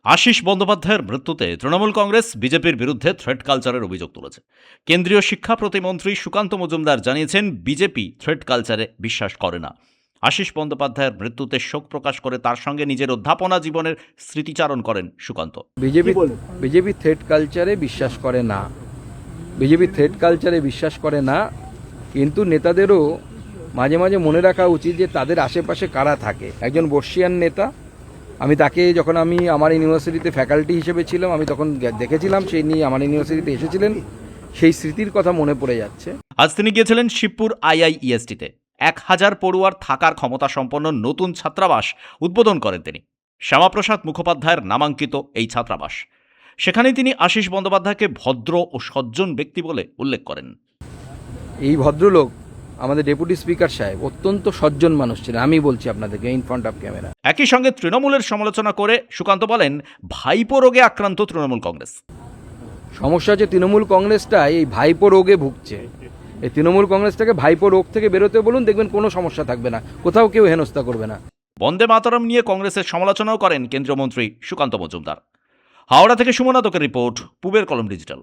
আশিস বন্দ্যোপাধ্যায়ের মৃত্যুতে তৃণমূল কংগ্রেস বিজেপির বিরুদ্ধে থ্রেট কালচারের অভিযোগ তুলেছে। কেন্দ্রীয় শিক্ষা প্রতিমন্ত্রী সুকান্ত মজুমদার জানিয়েছেন, বিজেপি থ্রেট কালচারে বিশ্বাস করে না। আশিস বন্দ্যোপাধ্যায়ের মৃত্যুতে শোক প্রকাশ করে তার সঙ্গে নিজের অধ্যাপনা জীবনের স্মৃতিচারণ করেন সুকান্ত। বিজেপি থ্রেট কালচারে বিশ্বাস করে না। বিজেপি থ্রেট কালচারে বিশ্বাস করে না, কিন্তু নেতাদেরও মাঝে মাঝে মনে রাখা উচিত যে তাদের আশেপাশে কারা থাকে। একজন বর্ষিয়ান নেতা, আমি তাকে যখন আমি আমার ইউনিভার্সিটিতে ফ্যাকাল্টি হিসেবে ছিলাম, আমি তখন দেখেছিলাম, সেই নিয়ে আমার ইউনিভার্সিটিতে এসেছিলেন, সেই স্মৃতির কথা মনে পড়ে যাচ্ছে। আজ তিনি গিয়েছিলেন শিবপুর IIESTতে 1000 পড়ুয়ার থাকার ক্ষমতা সম্পন্ন নতুন ছাত্রাবাস উদ্বোধন করেন তিনি। শ্যামাপ্রসাদ মুখোপাধ্যায়ের নামাঙ্কিত এই ছাত্রাবাস, সেখানে তিনি আশিস বন্দ্যোপাধ্যায়কে ভদ্র ও সজ্জন ব্যক্তি বলে উল্লেখ করেন। এই ভদ্রলোক আমাদের ডেপুটি স্পিকার সাহেব অত্যন্ত সজ্জন মানুষ ছিলেন, আমি বলছি আপনাদেরকে ইন ফ্রন্ট অফ ক্যামেরা। একই সঙ্গে তৃণমূলের সমালোচনা করে সুকান্ত বলেন, ভাইপো রোগে আক্রান্ত তৃণমূল কংগ্রেস। সমস্যা হচ্ছে তৃণমূল কংগ্রেসটা এই ভাইপো রোগে ভুগছে। এই তৃণমূল কংগ্রেসটাকে ভাইপো রোগ থেকে বেরোতে বলুন, দেখবেন কোনো সমস্যা থাকবে না, কোথাও কেউ হেনস্থা করবে না। বন্দে মাতরম নিয়ে কংগ্রেসের সমালোচনাও করেন কেন্দ্রীয় মন্ত্রী সুকান্ত মজুমদার। হাওড়া থেকে সুমনা দোকের রিপোর্ট, পূবের কলম ডিজিটাল।